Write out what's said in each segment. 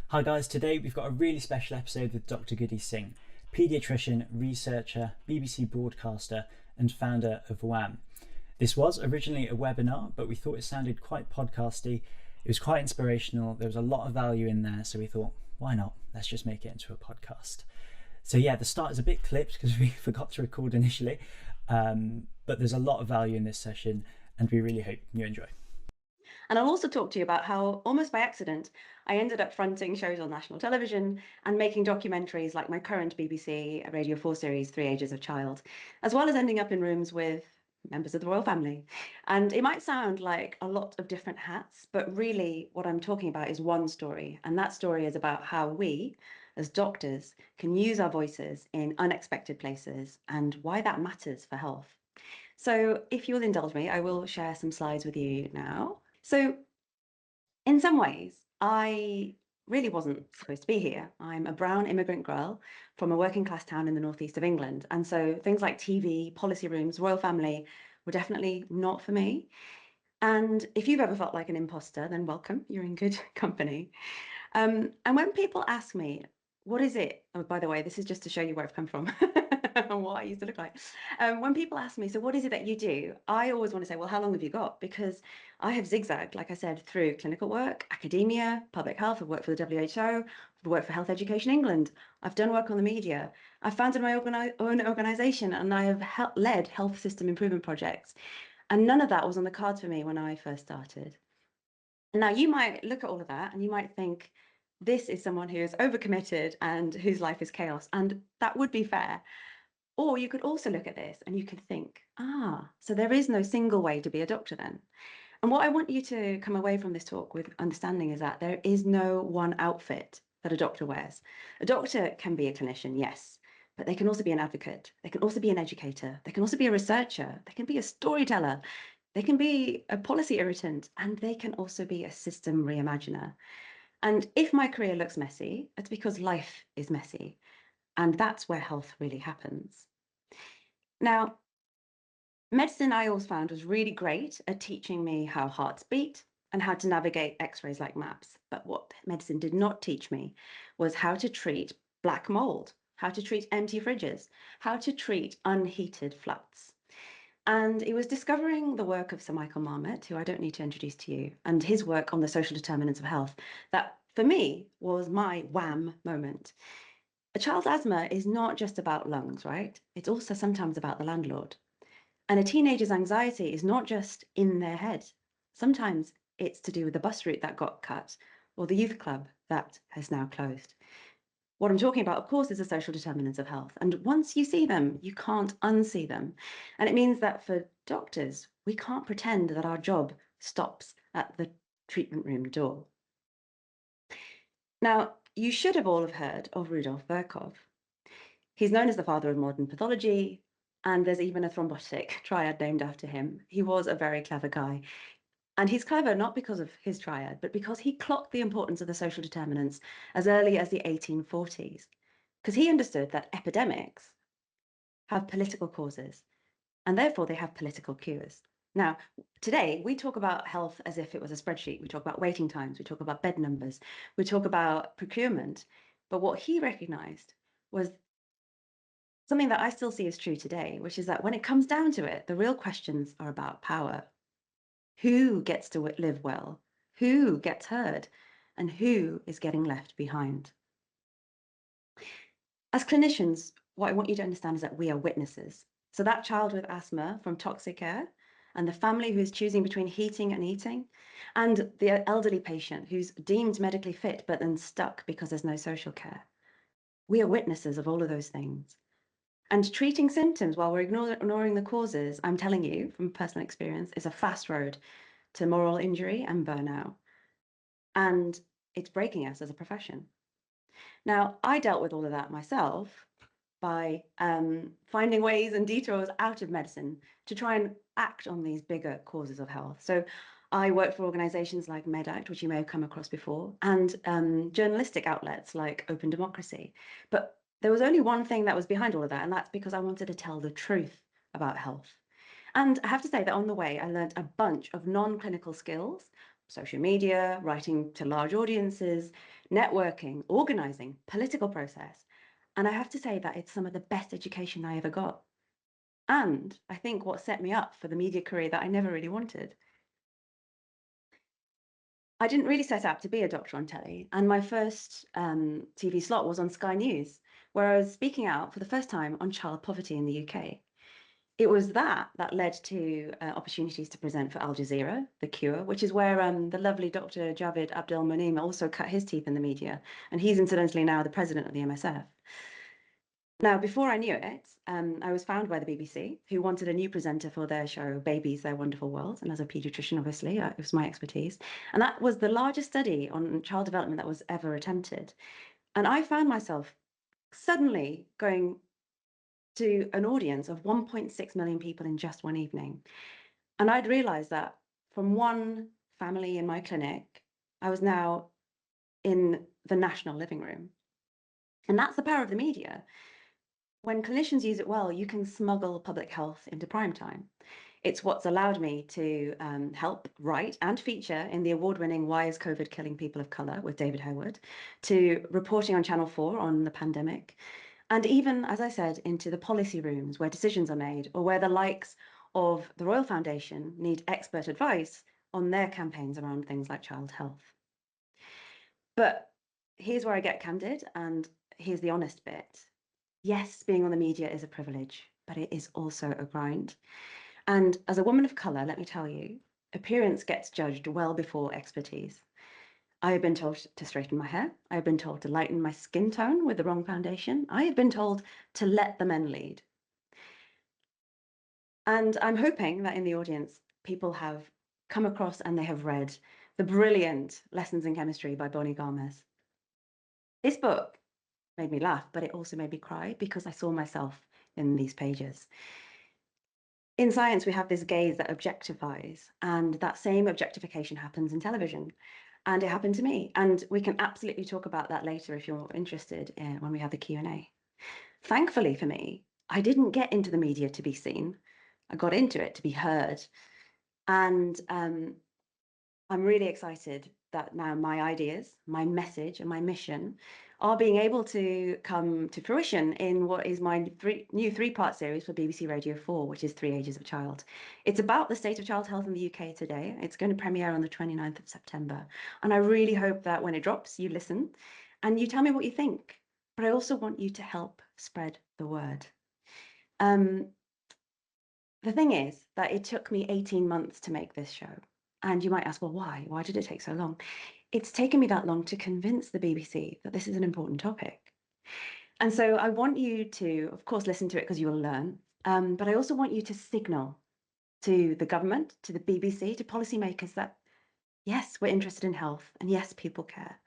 Hi guys, today we've got a really special episode with Dr Guddi Singh, paediatrician, researcher, BBC broadcaster and founder of WHAM. This was originally a webinar, but we thought it sounded quite podcasty. It was quite inspirational. There was a lot of value in there, so we thought, why not? Let's just make it into a podcast. So yeah, the start is a bit clipped because we forgot to record initially, but there's a lot of value in this session and we really hope you enjoy. And I'll also talk to you about how, almost by accident, I ended up fronting shows on national television and making documentaries like my current BBC Radio 4 series, 𝐻𝐸𝐳𝐽, as well as ending up in rooms with members of the royal family. And it might sound like a lot of different hats, but really what I'm talking about is one story. And that story is about how we, as doctors, can use our voices in unexpected places and why that matters for health. So if you'll indulge me, I will share some slides with you now. So in some ways, I really wasn't supposed to be here. I'm a brown immigrant girl from a working class town in the northeast of England. And so things like TV, policy rooms, royal family were definitely not for me. And if you've ever felt like an imposter, then welcome, you're in good company. And when people ask me, what is it? Oh, by the way, this is just to show you where I've come from and what I used to look like. When people ask me, so what is it that you do? I always want to say, well, how long have you got? Because I have zigzagged, like I said, through clinical work, academia, public health. I've worked for the WHO, I've worked for Health Education England. I've done work on the media. I've founded my own organization and I have led health system improvement projects. And none of that was on the cards for me when I first started. Now, you might look at all of that and you might think, this is someone who is overcommitted and whose life is chaos. And that would be fair. Or you could also look at this and you could think, so there is no single way to be a doctor then. And what I want you to come away from this talk with understanding is that there is no one outfit that a doctor wears. A doctor can be a clinician, yes, but they can also be an advocate. They can also be an educator. They can also be a researcher. They can be a storyteller. They can be a policy irritant, and they can also be a system reimaginer. And if my career looks messy, it's because life is messy. And that's where health really happens. Now, medicine I always found was really great at teaching me how hearts beat and how to navigate x-rays like maps. But what medicine did not teach me was how to treat black mold, how to treat empty fridges, how to treat unheated flats. And it was discovering the work of 𝐤𝐚𝐫𝐞𝐫, who I don't need to introduce to you, and his work on the social determinants of health, that for me was my wham moment. A child's asthma is not just about lungs, right? It's also sometimes about the landlord. And a teenager's anxiety is not just in their head. Sometimes it's to do with the bus route that got cut or the youth club that has now closed. What I'm talking about, of course, is the social determinants of health. And once you see them, you can't unsee them. And it means that for doctors, we can't pretend that our job stops at the treatment room door. Now, you should have all have heard of Rudolf Virchow. He's known as the father of modern pathology, and there's even a thrombotic triad named after him. He was a very clever guy. And he's clever not because of his triad, but because he clocked the importance of the social determinants as early as the 1840s, because he understood that epidemics have political causes, and therefore they have political cures. Now, today, we talk about health as if it was a spreadsheet. We talk about waiting times, we talk about bed numbers, we talk about procurement. But what he recognized was something that I still see as true today, which is that when it comes down to it, the real questions are about power. Who gets to live well? Who gets heard? And who is getting left behind? As clinicians, what I want you to understand is that we are witnesses. So that child with asthma from toxic air, and the family who is choosing between heating and eating, and the elderly patient who's deemed medically fit but then stuck because there's no social care. We are witnesses of all of those things. And treating symptoms while we're ignoring the causes, I'm telling you from personal experience, is a fast road to moral injury and burnout. And it's breaking us as a profession. Now, I dealt with all of that myself by finding ways and detours out of medicine to try and act on these bigger causes of health. So I worked for organizations like MedAct, which you may have come across before, and journalistic outlets like Open Democracy. But there was only one thing that was behind all of that, and that's because I wanted to tell the truth about health. And I have to say that on the way, I learned a bunch of non-clinical skills: social media, writing to large audiences, networking, organizing, political process. And I have to say that it's some of the best education I ever got. And I think what set me up for the media career that I never really wanted. I didn't really set out to be a doctor on telly, and my first TV slot was on Sky News, where I was speaking out for the first time on child poverty in the UK. It was that led to opportunities to present for 𝐰𝐨𝐧𝐝, The Cure, which is where the lovely Dr Javed Abdel-Monem also cut his teeth in the media, and he's incidentally now the president of the MSF. Now, before I knew it, I was found by the BBC, who wanted a new presenter for their show, Babies, Their Wonderful World. And as a paediatrician, obviously, it was my expertise. And that was the largest study on child development that was ever attempted. And I found myself suddenly going to an audience of 1.6 million people in just one evening. And I'd realized that from one family in my clinic, I was now in the national living room. And that's the power of the media. When clinicians use it well, you can smuggle public health into prime time. It's what's allowed me to help write and feature in the award-winning Why is COVID Killing People of Colour with David Howard, to reporting on Channel 4 on the pandemic, and even, as I said, into the policy rooms where decisions are made, or where the likes of the Royal Foundation need expert advice on their campaigns around things like child health. But here's where I get candid, and here's the honest bit. Yes, being on the media is a privilege, but it is also a grind. And as a woman of colour, let me tell you, appearance gets judged well before expertise. I have been told to straighten my hair. I have been told to lighten my skin tone with the wrong foundation. I have been told to let the men lead. And I'm hoping that in the audience, people have come across and they have read the brilliant Lessons in Chemistry by Bonnie Garmes. This book made me laugh, but it also made me cry because I saw myself in these pages. In science, we have this gaze that objectifies, and that same objectification happens in television. And it happened to me. And we can absolutely talk about that later if you're interested when we have the Q&A. Thankfully for me, I didn't get into the media to be seen. I got into it to be heard. And I'm really excited that now my ideas, my message, and my mission are being able to come to fruition in what is my new three-part series for BBC Radio 4, which is 3 Ages of Child. It's about the state of child health in the UK today. It's going to premiere on the 29th of September. And I really hope that when it drops, you listen and you tell me what you think. But I also want you to help spread the word. The thing is that it took me 18 months to make this show. And you might ask, well, why? Why did it take so long? It's taken me that long to convince the BBC that this is an important topic. And so I want you to, of course, listen to it because you will learn. But I also want you to signal to the government, to the BBC, to policymakers that, yes, we're interested in health, and yes, people care.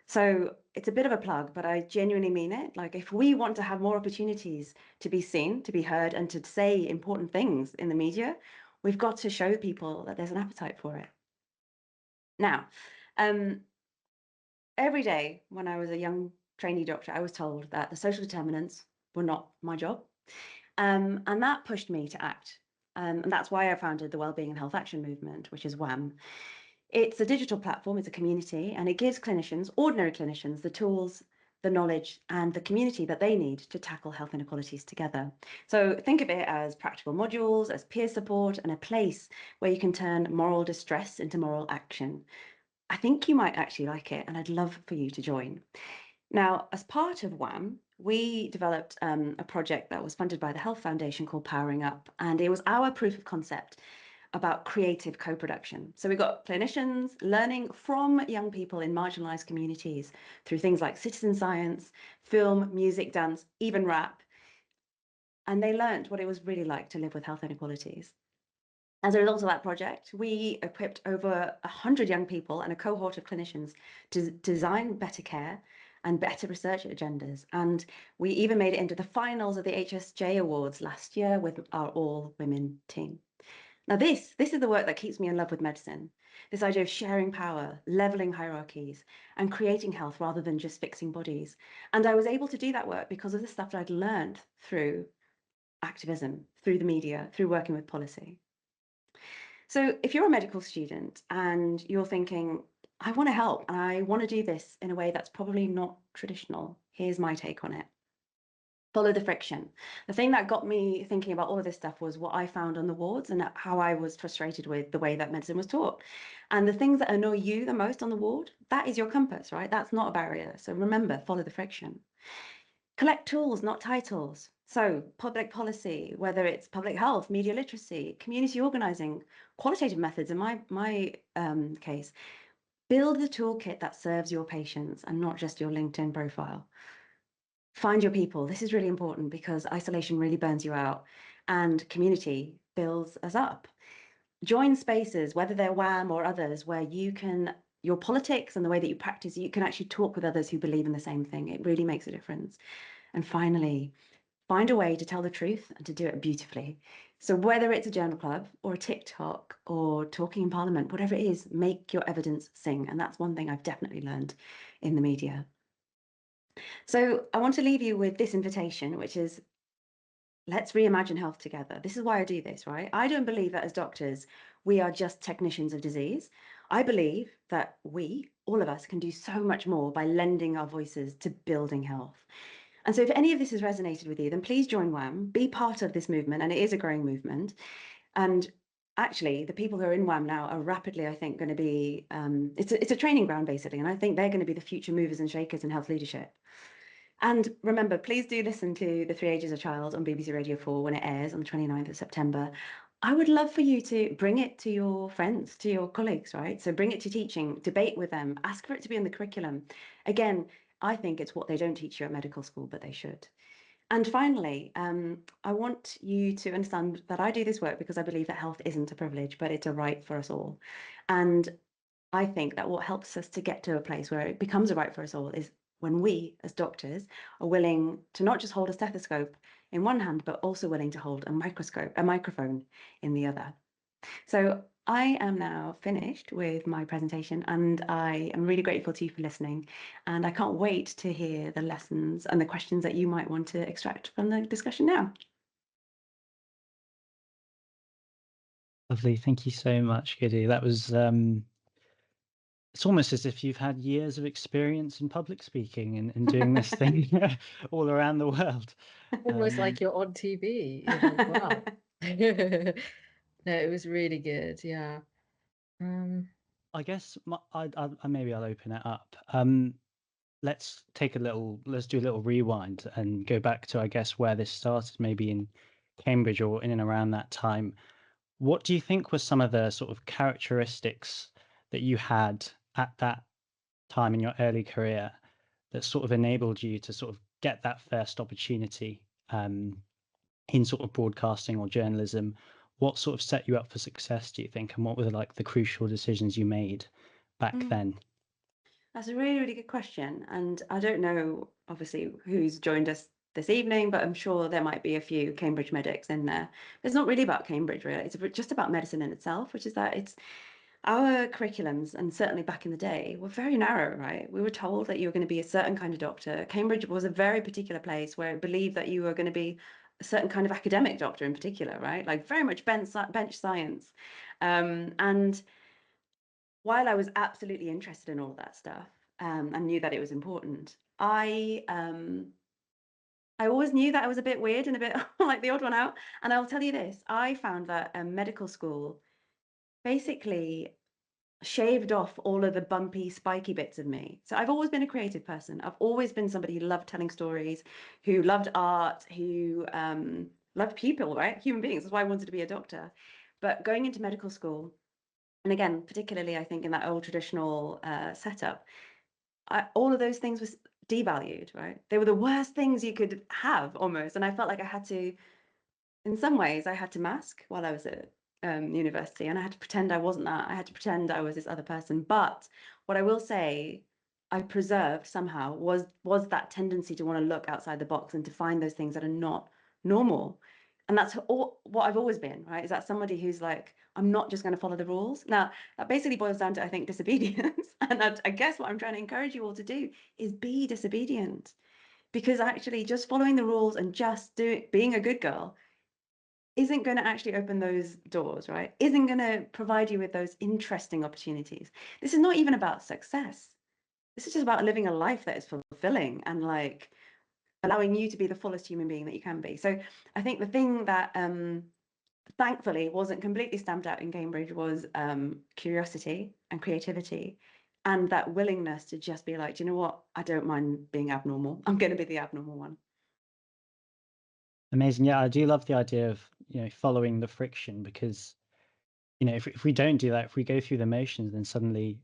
So it's a bit of a plug, but I genuinely mean it. Like, if we want to have more opportunities to be seen, to be heard, and to say important things in the media, we've got to show people that there's an appetite for it. Now, every day when I was a young trainee doctor, I was told that the social determinants were not my job. And that pushed me to act. And that's why I founded the Wellbeing and Health Action Movement, which is WHAM. It's a digital platform, it's a community, and it gives clinicians, ordinary clinicians, the tools, the knowledge, and the community that they need to tackle health inequalities together. So think of it as practical modules, as peer support, and a place where you can turn moral distress into moral action. I think you might actually like it, and I'd love for you to join. Now, as part of WHAM, we developed a project that was funded by the Health Foundation called Powering Up, and it was our proof of concept about creative co-production. So we got clinicians learning from young people in marginalized communities through things like citizen science, film, music, dance, even rap. And they learned what it was really like to live with health inequalities. As a result of that project, we equipped over 100 young people and a cohort of clinicians to design better care and better research agendas. And we even made it into the finals of the HSJ Awards last year with our all-women team. Now, this is the work that keeps me in love with medicine. This idea of sharing power, leveling hierarchies, and creating health rather than just fixing bodies. And I was able to do that work because of the stuff that I'd learned through activism through the media, through working with policy. So if you're a medical student and you're thinking, I want to help and I want to do this in a way that's probably not traditional, here's my take on it. Follow the friction. The thing that got me thinking about all of this stuff was what I found on the wards and how I was frustrated with the way that medicine was taught. And the things that annoy you the most on the ward, that is your compass, right? That's not a barrier. So remember, follow the friction. Collect tools, not titles. So public policy, whether it's public health, media literacy, community organizing, qualitative methods in my case, build the toolkit that serves your patients and not just your LinkedIn profile. Find your people. This is really important because isolation really burns you out and community builds us up. Join spaces, whether they're WHAM or others, where you can, your politics and the way that you practice, you can actually talk with others who believe in the same thing. It really makes a difference. And finally, find a way to tell the truth and to do it beautifully. So whether it's a journal club or a TikTok or talking in Parliament, whatever it is, make your evidence sing. And that's one thing I've definitely learned in the media. So I want to leave you with this invitation, which is, let's reimagine health together. This is why I do this, right? I don't believe that as doctors, we are just technicians of disease. I believe that we, all of us, can do so much more by lending our voices to building health. And so if any of this has resonated with you, then please join WHAM, be part of this movement, and it is a growing movement. And actually, the people who are in WHAM now are rapidly, I think, going to be, it's a training ground, basically, and I think they're going to be the future movers and shakers in health leadership. And remember, please do listen to the 3𝐴𝐺𝐵 on BBC Radio 4 when it airs on the 29th of September. I would love for you to bring it to your friends, to your colleagues, right? So bring it to teaching, debate with them, ask for it to be in the curriculum. Again, I think it's what they don't teach you at medical school, but they should. And finally, I want you to understand that I do this work because I believe that health isn't a privilege, but it's a right for us all. And I think that what helps us to get to a place where it becomes a right for us all is when we, as doctors, are willing to not just hold a stethoscope in one hand, but also willing to hold a microphone in the other. So I am now finished with my presentation and I am really grateful to you for listening. And I can't wait to hear the lessons and the questions that you might want to extract from the discussion now. Lovely. Thank you so much, Guddi. That was it's almost as if you've had years of experience in public speaking and doing this thing all around the world. Almost like you're on TV. Wow. No, it was really good. Yeah. I guess maybe I'll open it up. Let's do a little rewind and go back to, I guess, where this started, maybe in Cambridge or in and around that time. What do you think were some of the sort of characteristics that you had at that time in your early career that sort of enabled you to sort of get that first opportunity in sort of broadcasting or journalism? What sort of set you up for success, do you think? And what were like the crucial decisions you made back then? That's a really, really good question. And I don't know, obviously, who's joined us this evening, but I'm sure there might be a few Cambridge medics in there. It's not really about Cambridge, really. It's just about medicine in itself, which is that it's our curriculums, and certainly back in the day, were very narrow, right? We were told that you were going to be a certain kind of doctor. Cambridge was a very particular place where it believed that you were going to be a certain kind of academic doctor in particular, right? Like very much bench science. And while I was absolutely interested in all of that stuff and knew that it was important, I always knew that I was a bit weird and a bit like the odd one out. And I'll tell you this, I found that medical school basically shaved off all of the bumpy, spiky bits of me. So I've always been a creative person. I've always been somebody who loved telling stories, who loved art, who loved people, right? Human beings. That's why I wanted to be a doctor. But going into medical school, and again, particularly I think in that old traditional setup, all of those things was devalued, right? They were the worst things you could have almost. And I felt like I had to, in some ways, I had to mask while I was at university, and I had to pretend I wasn't that. I had to pretend I was this other person. But what I will say I preserved somehow was that tendency to want to look outside the box and to find those things that are not normal. And that's what I've always been, right? Is that somebody who's like, I'm not just going to follow the rules. Now, that basically boils down to, I think, disobedience. And I guess what I'm trying to encourage you all to do is be disobedient. Because actually just following the rules and just being a good girl isn't going to actually open those doors, right? Isn't going to provide you with those interesting opportunities. This is not even about success. This is just about living a life that is fulfilling and like allowing you to be the fullest human being that you can be. So I think the thing that thankfully wasn't completely stamped out in Cambridge was curiosity and creativity, and that willingness to just be like, do you know what? I don't mind being abnormal. I'm going to be the abnormal one. Amazing. Yeah, I do love the idea of, following the friction, because, if we don't do that, if we go through the motions, then suddenly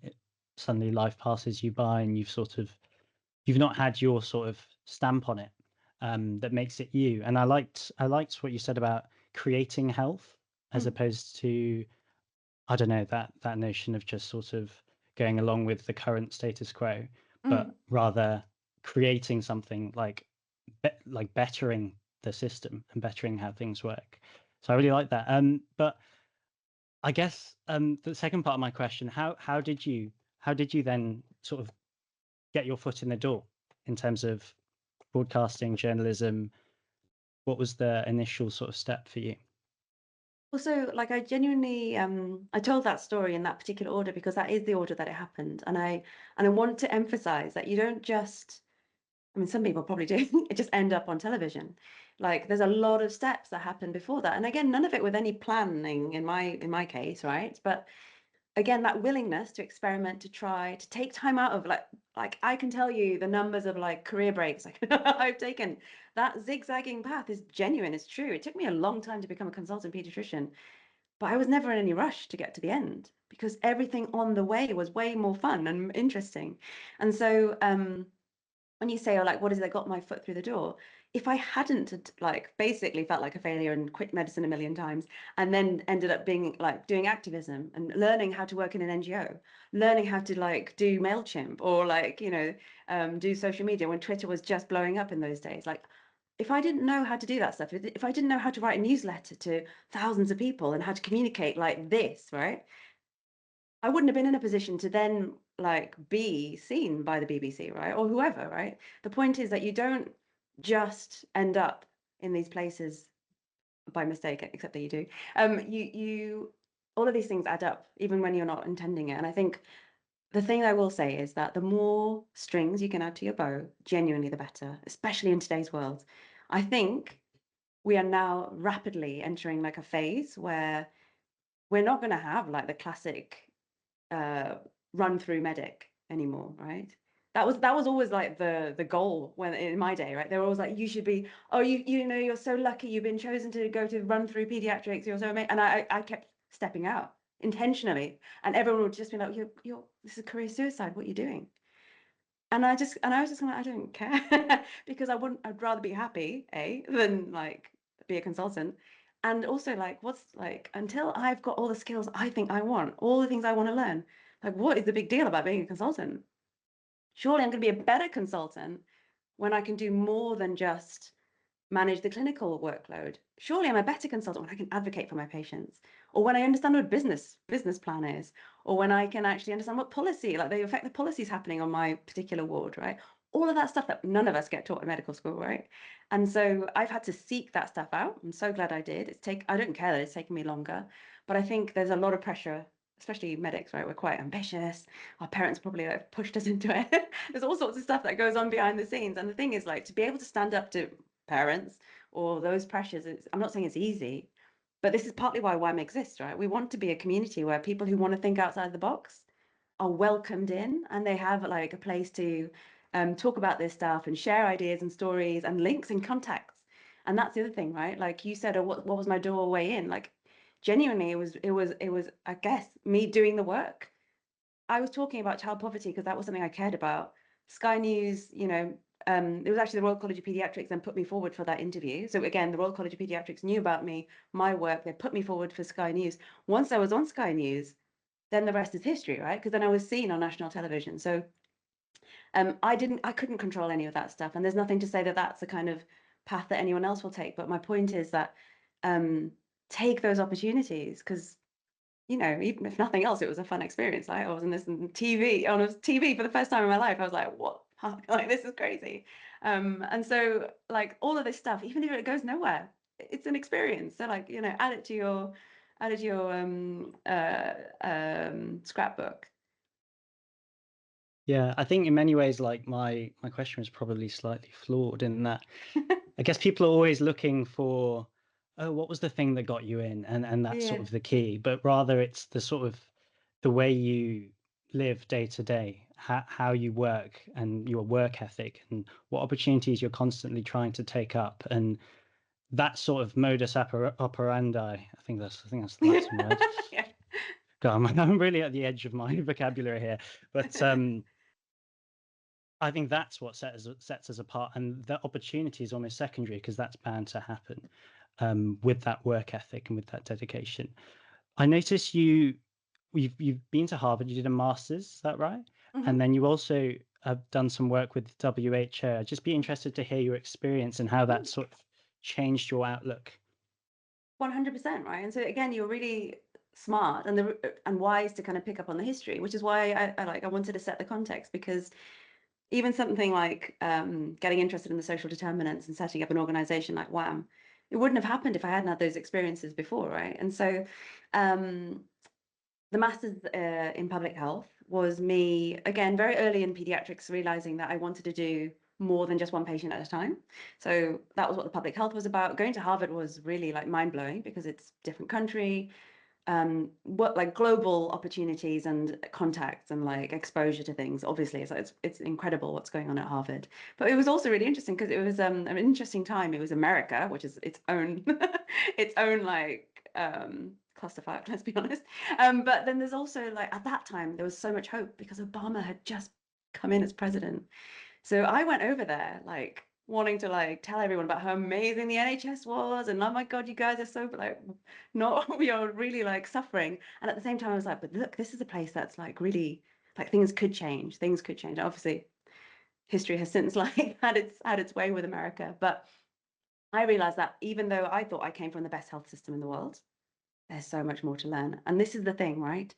life passes you by and you've not had your sort of stamp on it, that makes it you. And I liked what you said about creating health as opposed to, I don't know, that notion of just sort of going along with the current status quo, but rather creating something like bettering the system and bettering how things work. So I really like that. But I guess the second part of my question, how did you then sort of get your foot in the door in terms of broadcasting, journalism? What was the initial sort of step for you? Well, so like I genuinely I told that story in that particular order because that is the order that it happened. And I want to emphasize that you don't just, I mean, some people probably do, it just end up on television. Like there's a lot of steps that happen before that. And again, none of it with any planning in my case, right? But again, that willingness to experiment, to try, to take time out of like I can tell you the numbers of like career breaks like I've taken. That zigzagging path is genuine, it's true. It took me a long time to become a consultant pediatrician, but I was never in any rush to get to the end because everything on the way was way more fun and interesting. And so when you say, oh, like, what is that got my foot through the door? If I hadn't like basically felt like a failure and quit medicine a million times and then ended up being like doing activism and learning how to work in an NGO, learning how to like do MailChimp or like, do social media when Twitter was just blowing up in those days, like if I didn't know how to do that stuff, if I didn't know how to write a newsletter to thousands of people and how to communicate like this, right? I wouldn't have been in a position to then like be seen by the BBC, right? Or whoever, right? The point is that you don't just end up in these places by mistake, except that you do. You all of these things add up, even when you're not intending it. And I think the thing I will say is that the more strings you can add to your bow, genuinely the better, especially in today's world. I think we are now rapidly entering like a phase where we're not going to have like the classic run through medic anymore, right? That was always like the goal when in my day, right? They were always like, you should be, oh, you're so lucky you've been chosen to go to run through pediatrics. You're so amazing. And I kept stepping out intentionally, and everyone would just be like, this is career suicide. What are you doing? And I was just like, I don't care because I'd rather be happy, than like be a consultant. And also like, what's like, until I've got all the skills I think I want, all the things I want to learn, like, what is the big deal about being a consultant? Surely I'm going to be a better consultant when I can do more than just manage the clinical workload. Surely I'm a better consultant when I can advocate for my patients, or when I understand what a business plan is, or when I can actually understand what policy, like the effect the policies happening on my particular ward, right? All of that stuff that none of us get taught in medical school, right? And so I've had to seek that stuff out. I'm so glad I did. I don't care that it's taken me longer, but I think there's a lot of pressure, especially medics, right? We're quite ambitious. Our parents probably like pushed us into it. There's all sorts of stuff that goes on behind the scenes. And the thing is, like, to be able to stand up to parents or those pressures, I'm not saying it's easy, but this is partly why WHAM exists, right? We want to be a community where people who want to think outside the box are welcomed in, and they have like a place to talk about this stuff and share ideas and stories and links and contacts. And that's the other thing, right? Like you said, what was my doorway in? Like genuinely, it was I guess me doing the work. I was talking about child poverty because that was something I cared about. Sky News, it was actually the Royal College of Paediatrics then put me forward for that interview. So again, the Royal College of Paediatrics knew about me, my work. They put me forward for Sky News. Once I was on Sky News, then the rest is history, right? Because then I was seen on national television. So I couldn't control any of that stuff, and there's nothing to say that that's the kind of path that anyone else will take. But my point is that take those opportunities, because even if nothing else, it was a fun experience. Like I was on TV for the first time in my life. I was like, what? Like, this is crazy. And so like all of this stuff, even if it goes nowhere, it's an experience. So like, add it to your scrapbook. Yeah, I think in many ways, like my question was probably slightly flawed in that I guess people are always looking for, oh, what was the thing that got you in, and that's sort Yeah. of the key. But rather, it's the sort of the way you live day to day, how you work, and your work ethic, and what opportunities you're constantly trying to take up, and that sort of modus operandi. I think that's the Latin word. Yeah. God, I'm really at the edge of my vocabulary here, but I think that's what sets us apart, and the opportunity is almost secondary because that's bound to happen with that work ethic and with that dedication. I noticed you've been to Harvard, you did a master's, is that right? Mhm. And then you also have done some work with WHO. I'd just be interested to hear your experience and how that sort of changed your outlook. 100%, right? And so again, you're really smart and wise to kind of pick up on the history, which is why I wanted to set the context, because even something like getting interested in the social determinants and setting up an organization like WHAM, it wouldn't have happened if I hadn't had those experiences before, right? And so the master's in public health was me, again, very early in pediatrics, realizing that I wanted to do more than just one patient at a time. So that was what the public health was about. Going to Harvard was really like mind-blowing because it's different country, what like global opportunities and contacts and like exposure to things. Obviously, so it's incredible what's going on at Harvard. But it was also really interesting because it was an interesting time. It was America, which is its own its own like clusterfuck, let's be honest. But then there's also like at that time there was so much hope because Obama had just come in as president. So I went over there like wanting to like tell everyone about how amazing the NHS was and oh my God, you guys are so like not you're really like suffering. And at the same time I was like, but look, this is a place that's like really like things could change. Things could change. Obviously, history has since like had its way with America. But I realized that even though I thought I came from the best health system in the world, there's so much more to learn. And this is the thing, right?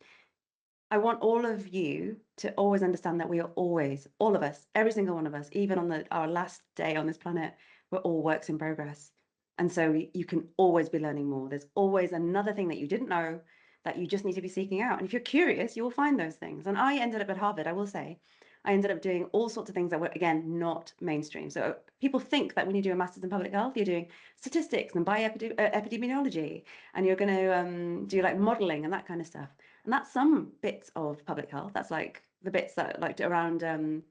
I want all of you to always understand that we are always, all of us, every single one of us, even on our last day on this planet, we're all works in progress. And so you can always be learning more. There's always another thing that you didn't know that you just need to be seeking out. And if you're curious, you will find those things. And I ended up at Harvard, I will say, I ended up doing all sorts of things that were, again, not mainstream. So people think that when you do a master's in public health, you're doing statistics and epidemiology, and you're going to do like modeling and that kind of stuff. And that's some bits of public health. That's like the bits that like around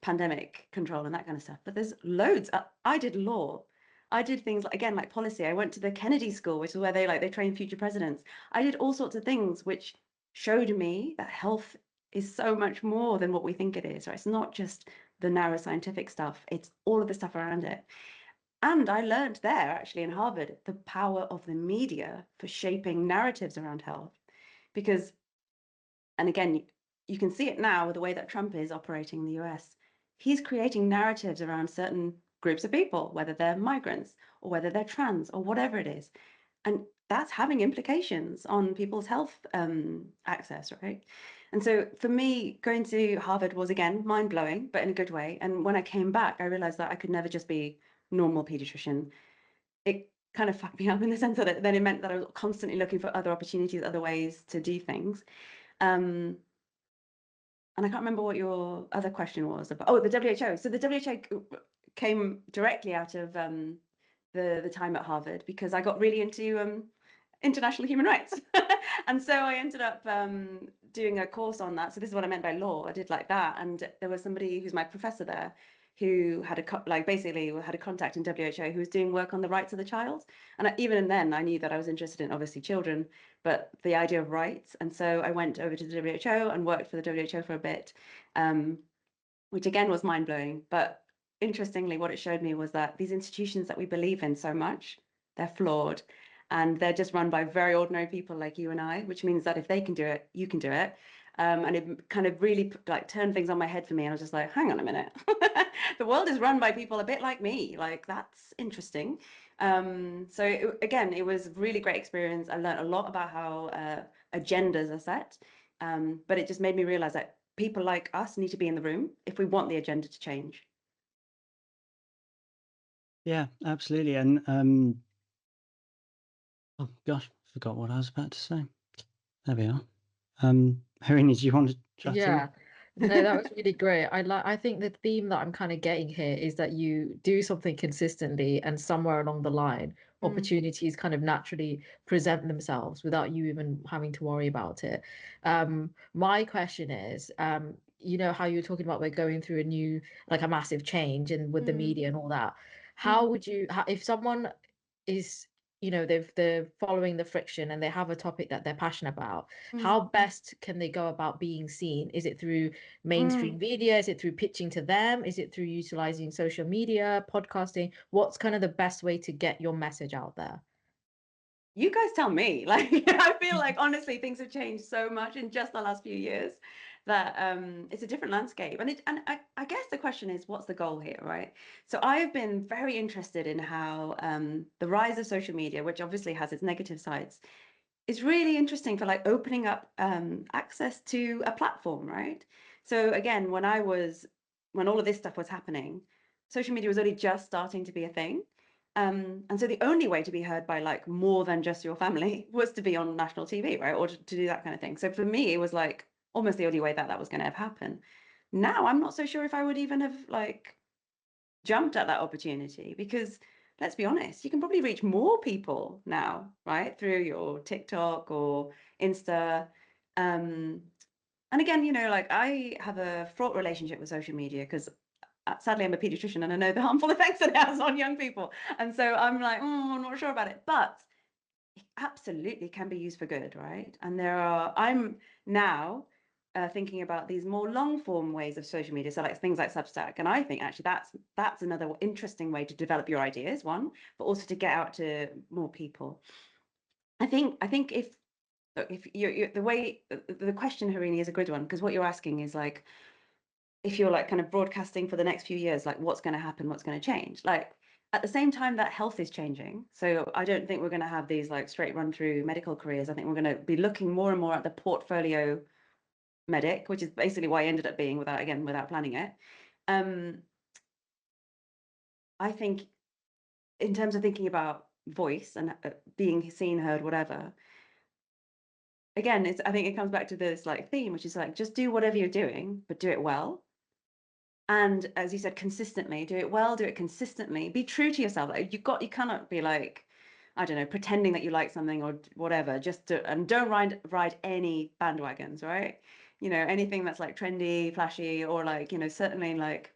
pandemic control and that kind of stuff. But there's loads. I did law. I did things like, again, like policy. I went to the Kennedy School, which is where they train future presidents. I did all sorts of things which showed me that health is so much more than what we think it is, right? It's not just the narrow scientific stuff. It's all of the stuff around it. And I learned there, actually, in Harvard, the power of the media for shaping narratives around health. Because, and again, you can see it now with the way that Trump is operating in the US. He's creating narratives around certain groups of people, whether they're migrants or whether they're trans or whatever it is. And that's having implications on people's health access, right? And so for me, going to Harvard was, again, mind-blowing, but in a good way. And when I came back, I realized that I could never just be normal pediatrician. It kind of fucked me up in the sense that then it meant that I was constantly looking for other opportunities, other ways to do things. And I can't remember what your other question was about. Oh, the WHO. So the WHO came directly out of the time at Harvard because I got really into international human rights. And so I ended up doing a course on that. So this is what I meant by law. I did like that. And there was somebody who's my professor there who had basically had a contact in WHO who was doing work on the rights of the child. And even then I knew that I was interested in obviously children, but the idea of rights. And so I went over to the WHO and worked for the WHO for a bit, which again was mind blowing. But interestingly, what it showed me was that these institutions that we believe in so much, they're flawed. And they're just run by very ordinary people like you and I, which means that if they can do it, you can do it. And it kind of really like turned things on my head for me. And I was just like, hang on a minute. The world is run by people a bit like me. Like, that's interesting. So again, it was a really great experience. I learned a lot about how agendas are set. But it just made me realize that people like us need to be in the room if we want the agenda to change. Yeah, absolutely. And Oh gosh, forgot what I was about to say. There we are. Harini, do you want to chat in? Yeah, no, that was really great. I think the theme that I'm kind of getting here is that you do something consistently, and somewhere along the line, opportunities kind of naturally present themselves without you even having to worry about it. My question is, you know how you were talking about we're going through a new, like a massive change and with the media and all that. How would you, if someone is, you know, they're following the friction and they have a topic that they're passionate about, how best can they go about being seen? Is it through mainstream media? Is it through pitching to them? Is it through utilizing social media, podcasting? What's kind of the best way to get your message out there? You guys tell me. Like, I feel like honestly things have changed so much in just the last few years that it's a different landscape. And I guess the question is, what's the goal here, right? So I've been very interested in how the rise of social media, which obviously has its negative sides, is really interesting for like opening up access to a platform, right? So again, when all of this stuff was happening, social media was only just starting to be a thing. And so the only way to be heard by like more than just your family was to be on national TV, right? Or to do that kind of thing. So for me, it was like almost the only way that was going to have happened. Now I'm not so sure if I would even have like jumped at that opportunity, because let's be honest, you can probably reach more people now, right? Through your TikTok or Insta. And again, you know, like I have a fraught relationship with social media because sadly I'm a pediatrician and I know the harmful effects it has on young people. And so I'm like, I'm not sure about it, but it absolutely can be used for good, right? And I'm now thinking about these more long form ways of social media, so like things like Substack. And I think actually that's another interesting way to develop your ideas, one, but also to get out to more people. I think if you're the question, Harini, is a good one, because what you're asking is like, if you're like kind of broadcasting for the next few years, like what's going to happen, what's going to change, like at the same time that health is changing. So I don't think we're going to have these like straight run through medical careers. I think we're going to be looking more and more at the portfolio medic, which is basically why I ended up being without planning it. I think in terms of thinking about voice and being seen, heard, whatever, again, I think it comes back to this like theme, which is like, just do whatever you're doing, but do it well. And as you said, consistently, do it well, do it consistently, be true to yourself. Like you cannot be like, I don't know, pretending that you like something or whatever, and don't ride any bandwagons, right? You know, anything that's like trendy, flashy, or like, you know, certainly like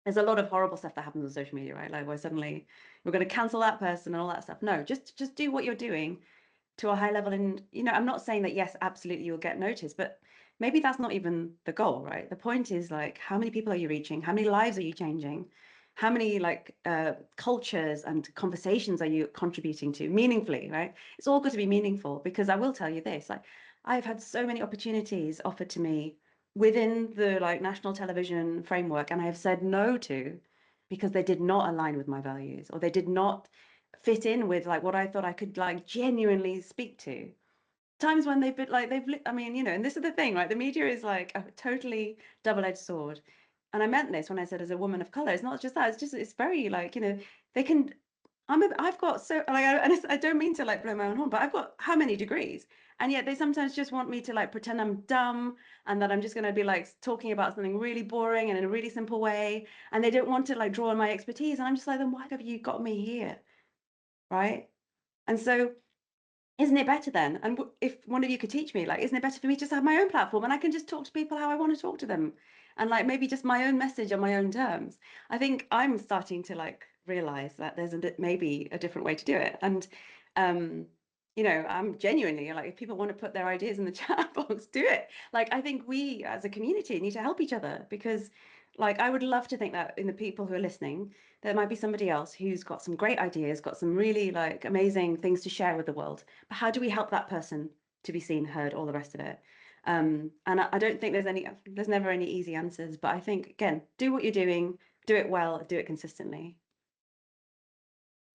there's a lot of horrible stuff that happens on social media, right? Like where suddenly we're going to cancel that person and all that stuff. No, just do what you're doing to a high level. And, you know, I'm not saying that, yes, absolutely you'll get noticed, but maybe that's not even the goal, right? The point is like, how many people are you reaching? How many lives are you changing? How many like cultures and conversations are you contributing to meaningfully, right? It's all got to be meaningful, because I will tell you this, like I've had so many opportunities offered to me within the like national television framework, and I have said no to because they did not align with my values, or they did not fit in with like what I thought I could like genuinely speak to. Times when I mean, you know, and this is the thing, right? The media is like a totally double-edged sword. And I meant this when I said as a woman of color, it's not just that, it's very like, you know, they can, I've got so like, I don't mean to like blow my own horn, but I've got how many degrees? And yet they sometimes just want me to like pretend I'm dumb and that I'm just going to be like talking about something really boring and in a really simple way. And they don't want to like draw on my expertise. And I'm just like, then why have you got me here? Right? And so isn't it better then? And if one of you could teach me, like, isn't it better for me just to have my own platform and I can just talk to people how I want to talk to them, and like maybe just my own message on my own terms? I think I'm starting to like realize that there's maybe a different way to do it. And you know, I'm genuinely like, if people want to put their ideas in the chat box, do it. Like, I think we as a community need to help each other, because like I would love to think that in the people who are listening, there might be somebody else who's got some great ideas, got some really like amazing things to share with the world. But how do we help that person to be seen, heard, all the rest of it? And I don't think there's never any easy answers. But I think, again, do what you're doing, do it well, do it consistently.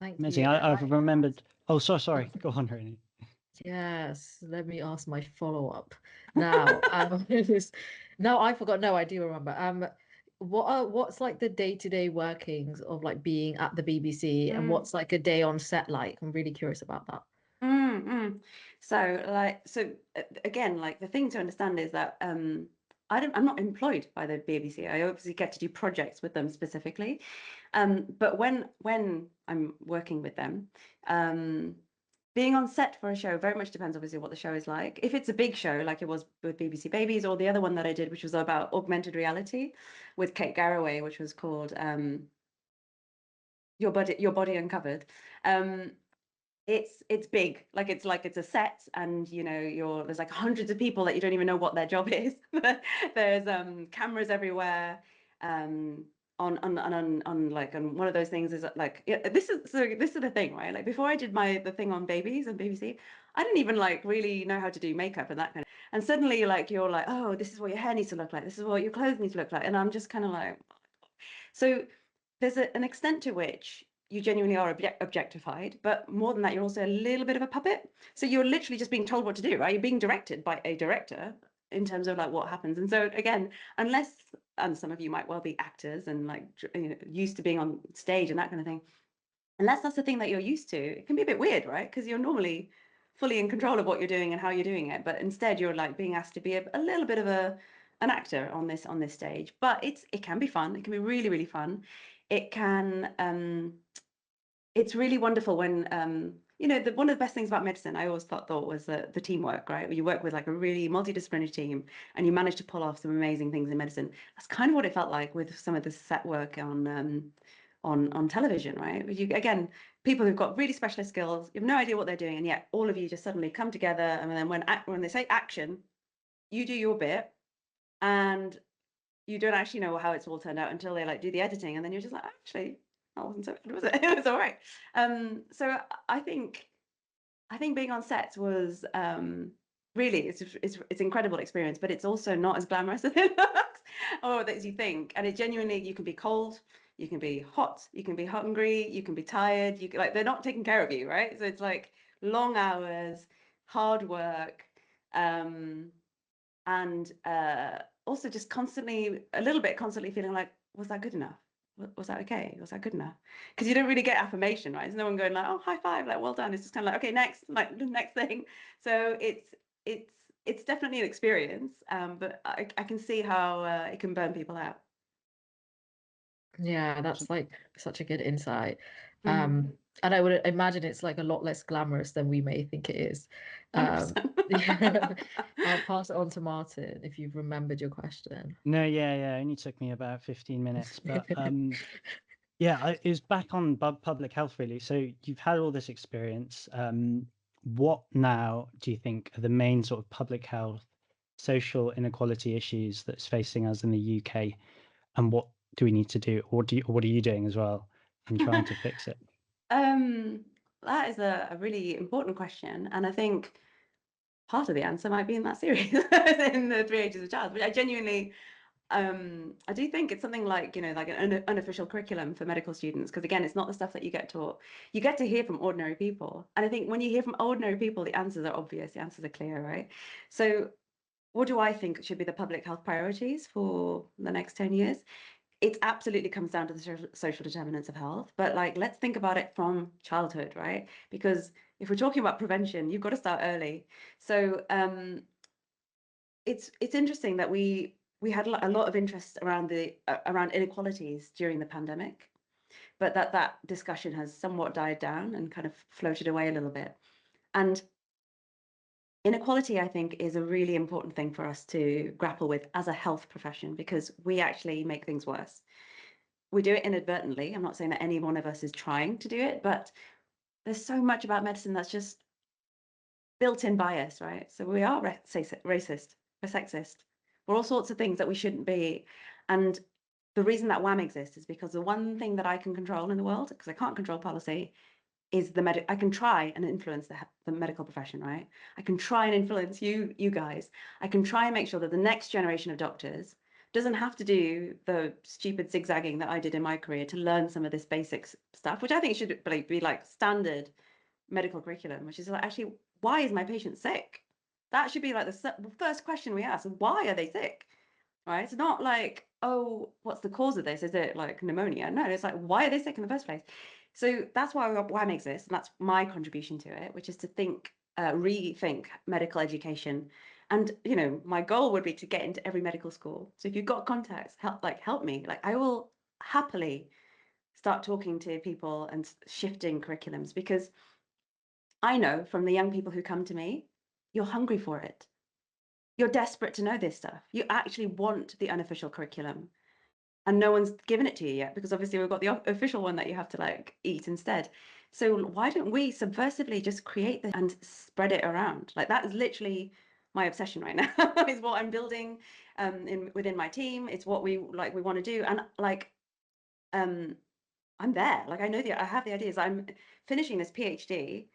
Thank Amazing. you. I've remembered. Oh, sorry. Go on, Harini. Yes, let me ask my follow-up now. No, I forgot. No, I do remember. What's like the day-to-day workings of like being at the BBC, and what's like a day on set like? I'm really curious about that. So again, like the thing to understand is that I'm not employed by the BBC. I obviously get to do projects with them specifically. But when I'm working with them, being on set for a show very much depends obviously what the show is like. If it's a big show like it was with BBC Babies, or the other one that I did, which was about augmented reality with 𝐤𝐸₫ which was called Your Body Uncovered. It's big, like it's a set, and you know there's like hundreds of people that you don't even know what their job is. There's cameras everywhere. On one of those things is like, yeah, this is the thing, right? Like before I did the thing on babies and BBC, I didn't even like really know how to do makeup and that kind of, and suddenly like you're like, oh, this is what your hair needs to look like, this is what your clothes need to look like, and I'm just kind of like, so there's an extent to which you genuinely are objectified, but more than that, you're also a little bit of a puppet. So you're literally just being told what to do, right? You're being directed by a director in terms of like what happens. And so again, unless, and some of you might well be actors and like used to being on stage and that kind of thing, unless that's the thing that you're used to, it can be a bit weird, right? Because you're normally fully in control of what you're doing and how you're doing it, but instead you're like being asked to be a little bit of an actor on this stage. But it can be fun. It can be really, really fun. It can it's really wonderful when one of the best things about medicine I always thought was the teamwork, right? Where you work with like a really multidisciplinary team and you manage to pull off some amazing things in medicine. That's kind of what it felt like with some of the set work on television, right? Again, people who've got really specialist skills, you have no idea what they're doing, and yet all of you just suddenly come together, and then when they say action, you do your bit, and you don't actually know how it's all turned out until they like do the editing, and then you're just like, actually, that wasn't so bad, was it? It was all right. So I think being on sets was really it's incredible experience, but it's also not as glamorous as it looks or as you think. And it genuinely, you can be cold, you can be hot, you can be hungry, you can be tired. You can, like, they're not taking care of you, right? So it's like long hours, hard work, and also just constantly feeling like, was that good enough? Was that okay? Was that good enough? Because you don't really get affirmation, right? There's no one going like, oh, high five, like, well done. It's just kind of like, okay, next, like the next thing. So it's definitely an experience, but I can see how it can burn people out. Yeah, that's like such a good insight. Mm. And I would imagine it's like a lot less glamorous than we may think it is. 100%. Yeah. I'll pass it on to Martin if you've remembered your question. No, yeah, it only took me about 15 minutes, but yeah, it was back on public health really. So you've had all this experience. What now do you think are the main sort of public health, social inequality issues that's facing us in the UK, and what do we need to do, or what are you doing as well in trying to fix it? That is a really important question, and I think part of the answer might be in that series, in the 3 Ages of Child, which I genuinely, I do think it's something like, like an unofficial curriculum for medical students, because again, it's not the stuff that you get taught. You get to hear from ordinary people, and I think when you hear from ordinary people, the answers are obvious, the answers are clear, right? So what do I think should be the public health priorities for the next 10 years? It absolutely comes down to the social determinants of health, but like, let's think about it from childhood, right? Because if we're talking about prevention, you've got to start early. So it's interesting that we had a lot of interest around around inequalities during the pandemic, but that discussion has somewhat died down and kind of floated away a little bit. And inequality, I think, is a really important thing for us to grapple with as a health profession, because we actually make things worse. We do it inadvertently. I'm not saying that any one of us is trying to do it, but there's so much about medicine that's just built-in bias, right? So we are racist, we're sexist, we're all sorts of things that we shouldn't be. And the reason that WHAM exists is because the one thing that I can control in the world, because I can't control policy, is I can try and influence the medical profession, right? I can try and influence you guys. I can try and make sure that the next generation of doctors doesn't have to do the stupid zigzagging that I did in my career to learn some of this basic stuff, which I think should be like standard medical curriculum, which is like, actually, why is my patient sick? That should be like the first question we ask. Why are they sick? Right? It's not like, oh, what's the cause of this? Is it like pneumonia? No, it's like, why are they sick in the first place? So that's why WHAM exists, and that's my contribution to it, which is to rethink medical education. And my goal would be to get into every medical school. So if you've got contacts, help me. Like, I will happily start talking to people and shifting curriculums, because I know from the young people who come to me, you're hungry for it. You're desperate to know this stuff. You actually want the unofficial curriculum, and no one's given it to you yet, because obviously we've got the official one that you have to like eat instead. So why don't we subversively just create this and spread it around? Like, that is literally my obsession right now. Is what I'm building within my team. It's what we want to do, and I'm there. Like, I have the ideas. I'm finishing this PhD,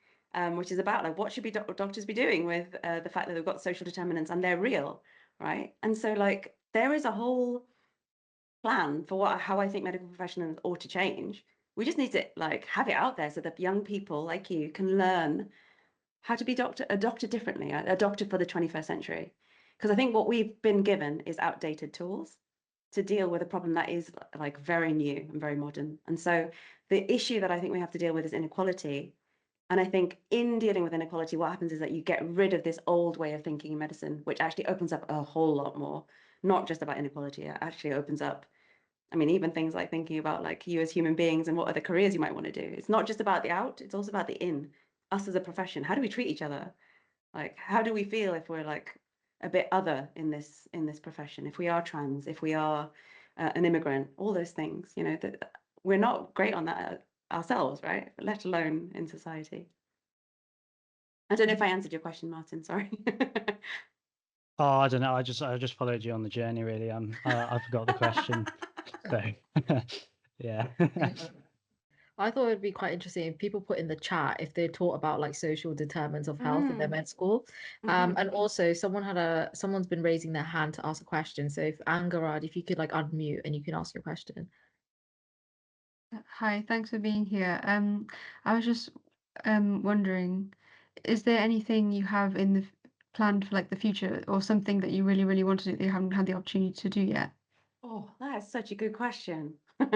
which is about like what should doctors be doing with the fact that they've got social determinants and they're real, right? And so like there is a whole plan for how I think medical professionals ought to change. We just need to like have it out there so that young people like you can learn how to be a doctor differently, a doctor for the 21st century. Because I think what we've been given is outdated tools to deal with a problem that is like very new and very modern. And so the issue that I think we have to deal with is inequality. And I think in dealing with inequality, what happens is that you get rid of this old way of thinking in medicine, which actually opens up a whole lot more, not just about inequality. It actually opens up, I mean, even things like thinking about like you as human beings and what other careers you might want to do. It's not just about the out, it's also about the in. Us as a profession, how do we treat each other? Like, how do we feel if we're like a bit other in this profession? If we are trans, if we are an immigrant, all those things, that we're not great on that ourselves, right? Let alone in society. I don't know if I answered your question, Martin. Sorry. Oh, I don't know. I just followed you on the journey, really. I forgot the question. So, yeah. I thought it'd be quite interesting if people put in the chat if they taught about like social determinants of health in their med school. And also someone's been raising their hand to ask a question. So if Angarad, if you could like unmute and you can ask your question. Hi, thanks for being here. I was just wondering, is there anything you have in the planned for like the future, or something that you really, really want to do that you haven't had the opportunity to do yet? Oh, that is such a good question. Do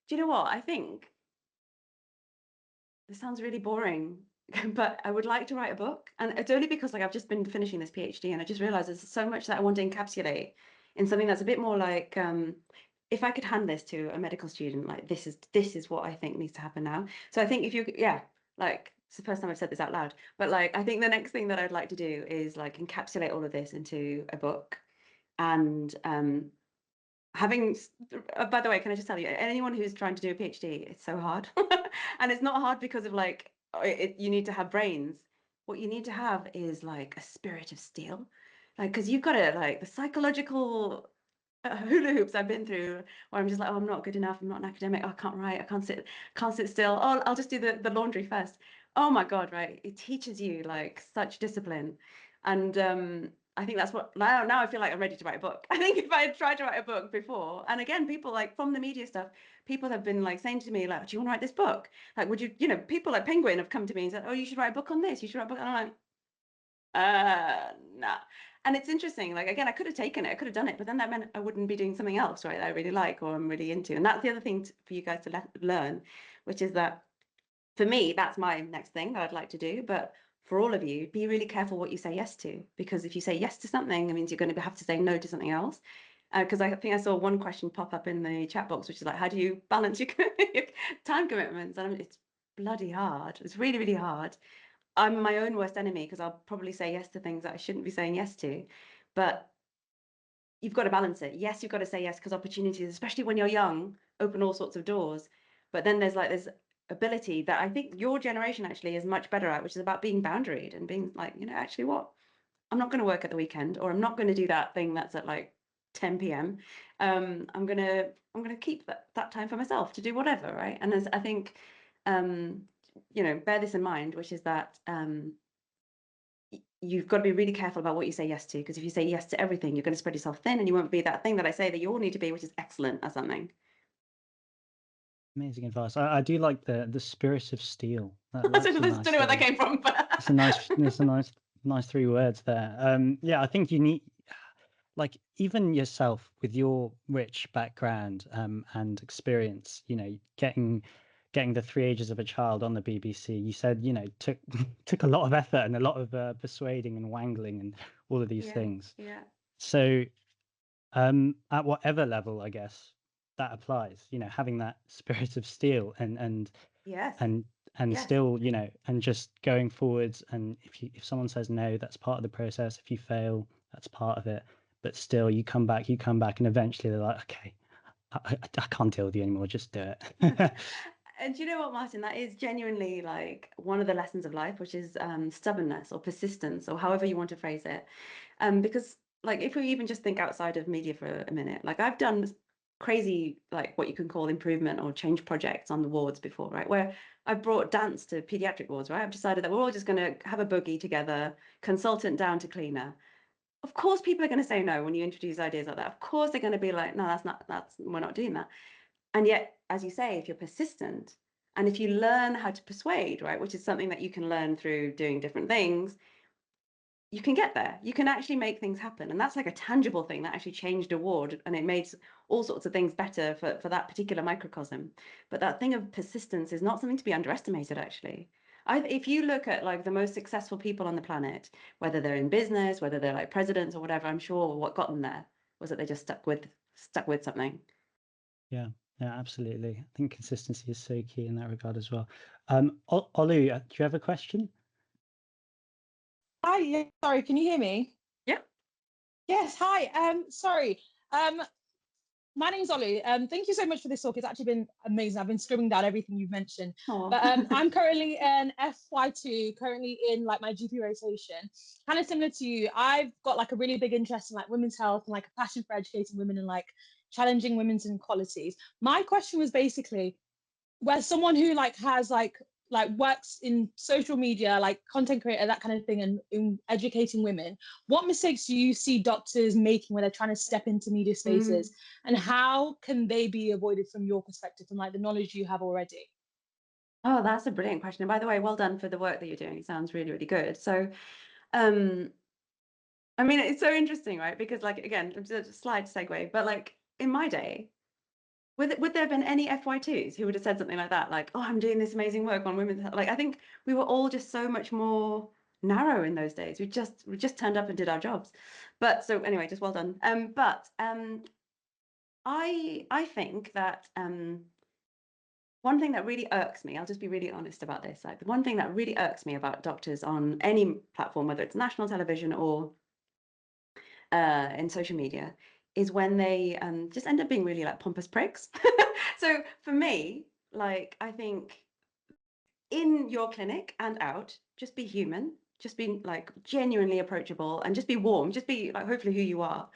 you know what? I think this sounds really boring, but I would like to write a book. And it's only because like I've just been finishing this PhD and I just realized there's so much that I want to encapsulate in something that's a bit more like, if I could hand this to a medical student, like this is what I think needs to happen now. So I think like it's the first time I've said this out loud, but like I think the next thing that I'd like to do is like encapsulate all of this into a book. And by the way, can I just tell you, anyone who's trying to do a PhD, it's so hard. And it's not hard because of like you need to have brains. What you need to have is like a spirit of steel, like, because you've got to like the psychological hula hoops I've been through, where I'm just like, oh, I'm not good enough, I'm not an academic, oh, I can't write, I can't sit still, oh, I'll just do the laundry first. Oh my God, right? It teaches you like such discipline. And I think that's what now I feel like I'm ready to write a book. I think if I had tried to write a book before, and again, people like from the media stuff, people have been like saying to me, like, do you want to write this book? Like, would you, people like Penguin have come to me and said, oh, you should write a book on this, you should write a book. And I'm like, nah. And it's interesting, like, again, I could have taken it, I could have done it, but then that meant I wouldn't be doing something else, right, that I really like or I'm really into. And that's the other thing for you guys to learn, which is that for me, that's my next thing that I'd like to do. But for all of you, be really careful what you say yes to, because if you say yes to something, it means you're going to have to say no to something else. Because I think I saw one question pop up in the chat box, which is like, how do you balance your time commitments? And it's bloody hard. It's really, really hard. I'm my own worst enemy because I'll probably say yes to things that I shouldn't be saying yes to. But you've got to balance it. Yes, you've got to say yes because opportunities, especially when you're young, open all sorts of doors. But then there's like this ability that I think your generation actually is much better at, which is about being boundaried and being like, actually what? I'm not going to work at the weekend, or I'm not going to do that thing that's at like 10 p.m. I'm gonna keep that time for myself to do whatever, right? And as I think bear this in mind, which is that you've got to be really careful about what you say yes to, because if you say yes to everything, you're going to spread yourself thin and you won't be that thing that I say that you all need to be, which is excellent at something. Amazing advice. I do like the spirit of steel. I don't know where that came from, but it's a nice 3 words there. Yeah, I think you need, like even yourself with your rich background and experience, you know, getting the 3 Ages of a Child on the BBC, you said, you know, took a lot of effort and a lot of persuading and wangling and all of these Yeah, things. yeah. So at whatever level, I guess that applies, you know, having that spirit of steel and Yes, and yes. still, you know, and just going forwards. And if someone says no, that's part of the process. If you fail, that's part of it. But still, you come back, and eventually they're like, okay, I can't deal with you anymore. Just do it. And do you know what, Martin? That is genuinely like one of the lessons of life, which is stubbornness or persistence, or however you want to phrase it. Because like if we even just think outside of media for a minute, like I've done crazy, like what you can call improvement or change projects on the wards before, right? Where I've brought dance to pediatric wards, right? I've decided that we're all just going to have a boogie together, consultant down to cleaner. Of course, people are going to say no when you introduce ideas like that. Of course, they're going to be like, no, we're not doing that. And yet, as you say, if you're persistent and if you learn how to persuade, right, which is something that you can learn through doing different things, you can get there. You can actually make things happen. And that's like a tangible thing that actually changed a ward, and it made all sorts of things better for that particular microcosm. But that thing of persistence is not something to be underestimated, actually. If you look at like the most successful people on the planet, whether they're in business, whether they're like presidents or whatever, I'm sure what got them there was that they just stuck with something. Yeah, absolutely. I think consistency is so key in that regard as well. Olu, do you have a question? Hi, yeah, sorry, can you hear me? Yeah. Yes, hi. Sorry. My name's Olu. Thank you so much for this talk. It's actually been amazing. I've been scribbling down everything you've mentioned. Aww. But I'm currently an FY2, currently in like my GP rotation. Kind of similar to you. I've got like a really big interest in like women's health and like a passion for educating women and like challenging women's inequalities. My question was basically, where someone who like has like works in social media, like content creator, that kind of thing, and in educating women, what mistakes do you see doctors making when they're trying to step into media spaces, and how can they be avoided from your perspective, from like the knowledge you have already? Oh, that's a brilliant question. And by the way, well done for the work that you're doing. It sounds really, really good. So, I mean, it's so interesting, right? Because like, again, it's a slight segue, but like in my day, would there have been any FY2s who would have said something like that? Like, oh, I'm doing this amazing work on women's health. Like, I think we were all just so much more narrow in those days. We just turned up and did our jobs. But so anyway, just well done. I think that one thing that really irks me, I'll just be really honest about this. Like the one thing that really irks me about doctors on any platform, whether it's national television or in social media, is when they just end up being really like pompous pricks. So for me, like I think in your clinic and out, just be human, just be like genuinely approachable, and just be warm, just be like hopefully who you are.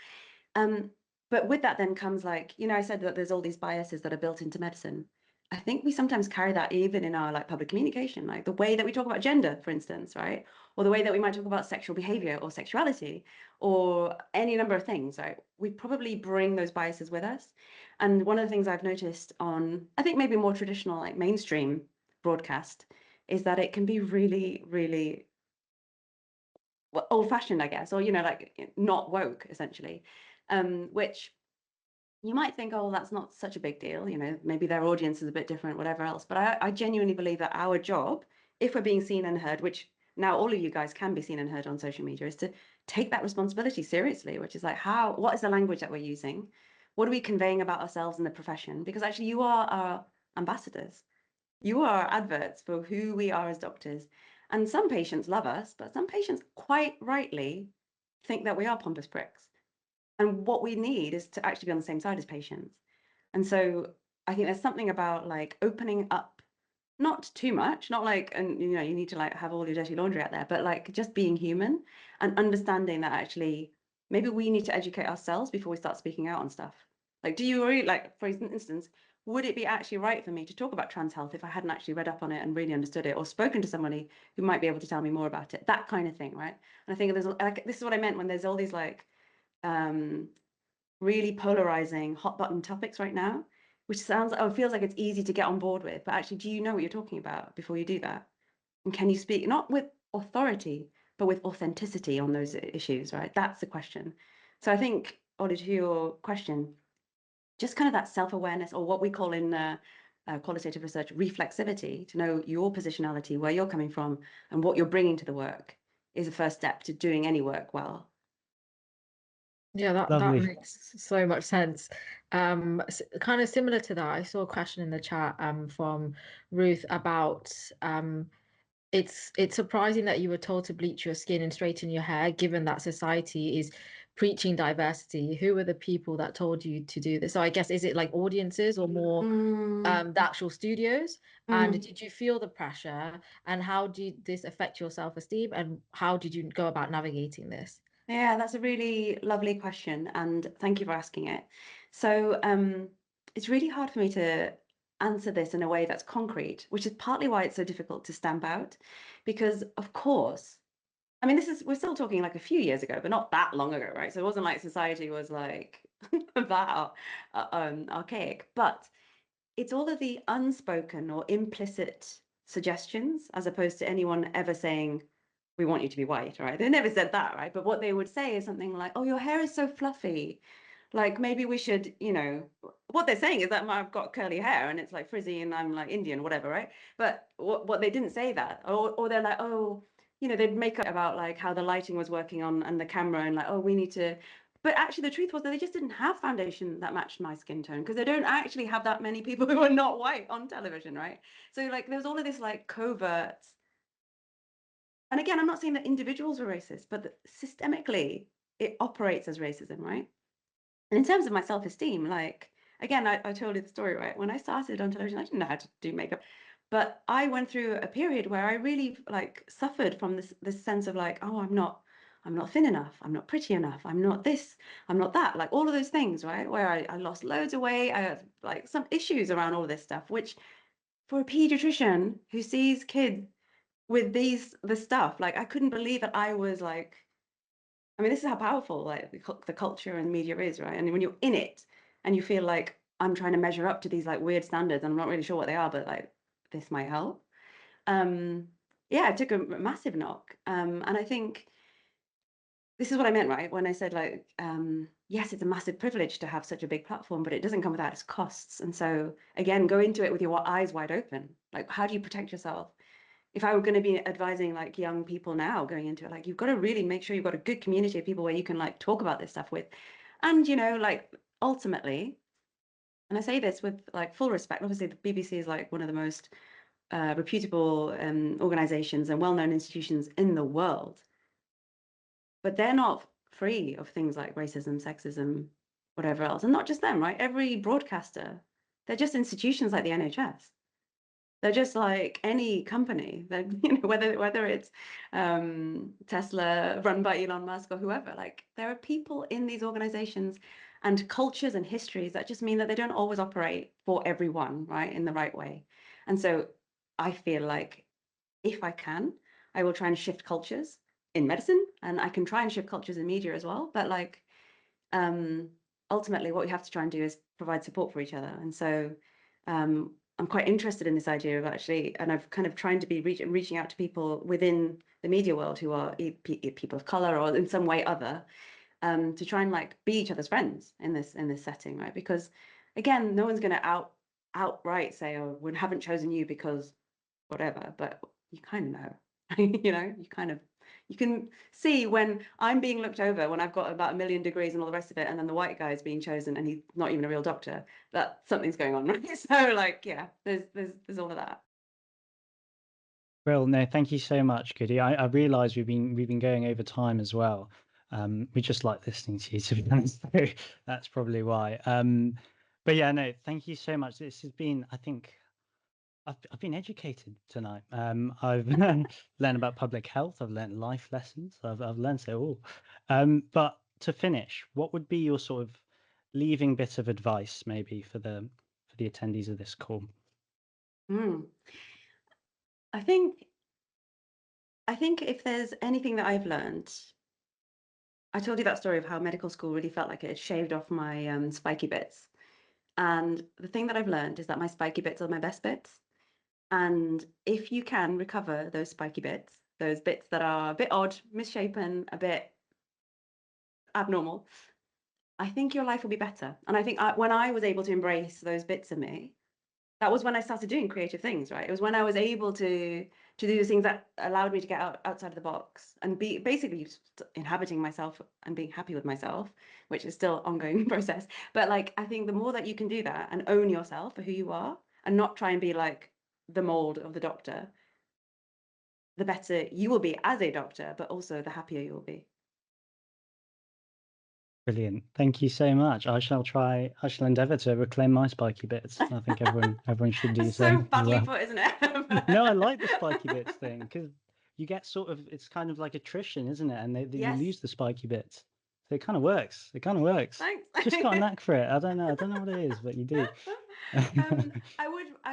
But with that then comes like, you know, I said that there's all these biases that are built into medicine. I think we sometimes carry that even in our like public communication, like the way that we talk about gender, for instance, right? Or the way that we might talk about sexual behavior or sexuality or any number of things, right? We probably bring those biases with us. And one of the things I've noticed on, I think maybe more traditional, like mainstream broadcast, is that it can be really, really old-fashioned, I guess, or, you know, like not woke, essentially, which you might think, oh, that's not such a big deal, you know, maybe their audience is a bit different, whatever else. But I genuinely believe that our job, if we're being seen and heard, which now all of you guys can be seen and heard on social media, is to take that responsibility seriously, which is like, what is the language that we're using? What are we conveying about ourselves in the profession? Because actually you are our ambassadors. You are adverts for who we are as doctors. And some patients love us, but some patients quite rightly think that we are pompous pricks. And what we need is to actually be on the same side as patients. And so I think there's something about like opening up, not too much, not like, and you know, you need to like have all your dirty laundry out there, but like just being human and understanding that actually maybe we need to educate ourselves before we start speaking out on stuff. Like, do you really, like, for instance, would it be actually right for me to talk about trans health if I hadn't actually read up on it and really understood it, or spoken to somebody who might be able to tell me more about it? That kind of thing, right? And I think there's like, this is what I meant when there's all these like really polarizing hot button topics right now, which sounds, oh, it feels like it's easy to get on board with, but actually, do you know what you're talking about before you do that? And can you speak not with authority, but with authenticity on those issues, right? That's the question. So I think, Ollie, to your question, just kind of that self-awareness, or what we call in qualitative research, reflexivity, to know your positionality, where you're coming from, and what you're bringing to the work, is the first step to doing any work well. Yeah, that Lovely. makes so much sense. Kind of similar to that, I saw a question in the chat from Ruth about it's surprising that you were told to bleach your skin and straighten your hair, given that society is preaching diversity. Who were the people that told you to do this? So I guess, is it like audiences or more the actual studios? And did you feel the pressure? And how did this affect your self-esteem? And how did you go about navigating this? Yeah, that's a really lovely question, and thank you for asking it. So it's really hard for me to answer this in a way that's concrete, which is partly why it's so difficult to stamp out, because of course, I mean, we're still talking like a few years ago, but not that long ago, right? So it wasn't like society was like that archaic, but it's all of the unspoken or implicit suggestions, as opposed to anyone ever saying, we want you to be white, right? They never said that, right? But what they would say is something like, oh, your hair is so fluffy. Like maybe we should, what they're saying is that I've got curly hair and it's like frizzy and I'm like Indian, whatever, right? But what they didn't say that, or they're like, oh, they'd make up about like how the lighting was working on and the camera and like, oh, we need to. But actually, the truth was that they just didn't have foundation that matched my skin tone, because they don't actually have that many people who are not white on television, right? So like there's all of this like covert. And again, I'm not saying that individuals are racist, but that systemically it operates as racism, right? And in terms of my self-esteem, like, again, I told you the story, right? When I started on television, I didn't know how to do makeup, but I went through a period where I really like suffered from this sense of like, oh, I'm not thin enough, I'm not pretty enough, I'm not this, I'm not that, like all of those things, right? Where I lost loads of weight, I had like some issues around all of this stuff, which for a pediatrician who sees kids with the stuff, like I couldn't believe that I was like, I mean, this is how powerful like the culture and media is, right? And when you're in it and you feel like I'm trying to measure up to these like weird standards and I'm not really sure what they are, but like this might help. Yeah, it took a massive knock. And I think this is what I meant, right? When I said like, yes, it's a massive privilege to have such a big platform, but it doesn't come without its costs. And so again, go into it with your eyes wide open. Like, how do you protect yourself? If I were going to be advising like young people now going into it, like you've got to really make sure you've got a good community of people where you can like talk about this stuff with. And, like ultimately, and I say this with like full respect, obviously the BBC is like one of the most reputable organizations and well-known institutions in the world. But they're not free of things like racism, sexism, whatever else. And not just them, right? Every broadcaster, they're just institutions like the NHS. They're just like any company that, whether it's Tesla run by Elon Musk or whoever, like there are people in these organizations and cultures and histories that just mean that they don't always operate for everyone, right, in the right way. And so I feel like if I can, I will try and shift cultures in medicine, and I can try and shift cultures in media as well. But like ultimately what we have to try and do is provide support for each other. And so I'm quite interested in this idea of actually, and I've kind of trying to be reaching out to people within the media world who are people of color or in some way other, to try and like be each other's friends in this setting, right? Because again, no one's going to outright say, oh, we haven't chosen you because whatever, but you kind of know, you can see when I'm being looked over, when I've got about 1 million degrees and all the rest of it, and then the white guy is being chosen and he's not even a real doctor, that something's going on, right? So like, yeah, there's all of that. Well, no, thank you so much, Guddi. I realise we've been going over time as well. We just like listening to you, to be honest. So that's probably why. But yeah, no, thank you so much. This has been, I think, I've been educated tonight. I've learned about public health. I've learned life lessons. I've learned it all. But to finish, what would be your sort of leaving bit of advice, maybe for the attendees of this call? I think if there's anything that I've learned, I told you that story of how medical school really felt like it had shaved off my spiky bits. And the thing that I've learned is that my spiky bits are my best bits. And if you can recover those spiky bits, those bits that are a bit odd, misshapen, a bit abnormal, I think your life will be better. And I think when I was able to embrace those bits of me, that was when I started doing creative things, right? It was when I was able to do the things that allowed me to get outside of the box and be basically inhabiting myself and being happy with myself, which is still ongoing process. But like, I think the more that you can do that and own yourself for who you are and not try and be like the mold of the doctor, the better you will be as a doctor, but also the happier you will be. Brilliant. Thank you so much. I shall endeavour to reclaim my spiky bits. I think everyone should do It's so. so as badly well. put, isn't it? No, I like the spiky bits thing because you get sort of, it's kind of like attrition, isn't it? And you Yes. lose the spiky bits. So it kind of works. It kind of works. Thanks. Just got a knack for it. I don't know what it is, but you do. I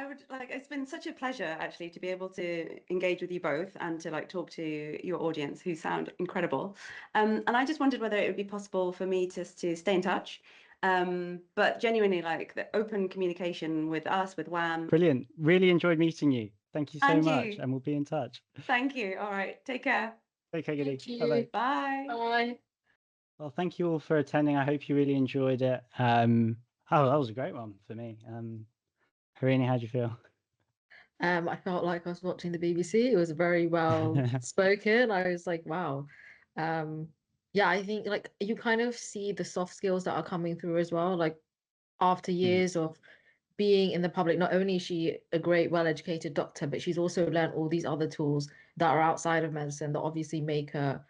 would like, it's been such a pleasure actually to be able to engage with you both and to like talk to your audience who sound incredible. And I just wondered whether it would be possible for me to stay in touch. But genuinely like the open communication with us, with WHAM. Brilliant. Really enjoyed meeting you. Thank you so And much. you. And we'll be in touch. Thank you. All right. Take care. Take care, Thank Guddi. you. Bye-bye. Bye. Bye. Well, thank you all for attending. I hope you really enjoyed it. Oh, that was a great one for me. Harini, how do you feel? I felt like I was watching the BBC. It was very well spoken. I was like, wow. Yeah, I think like you kind of see the soft skills that are coming through as well. Like after years of being in the public, not only is she a great, well-educated doctor, but she's also learned all these other tools that are outside of medicine that obviously make her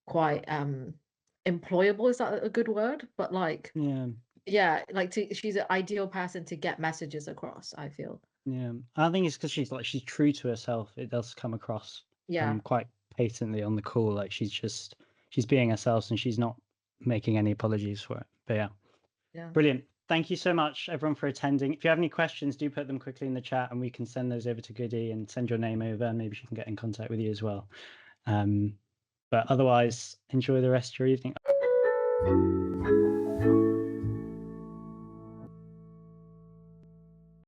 quite employable. Is that a good word? But like, yeah, like she's an ideal person to get messages across, I feel. Yeah, I think it's because she's true to herself. It does come across quite patently on the call. Like she's being herself and she's not making any apologies for it. But yeah. Brilliant. Thank you so much, everyone, for attending. If you have any questions, do put them quickly in the chat and we can send those over to Guddi and send your name over and maybe she can get in contact with you as well. But otherwise, enjoy the rest of your evening.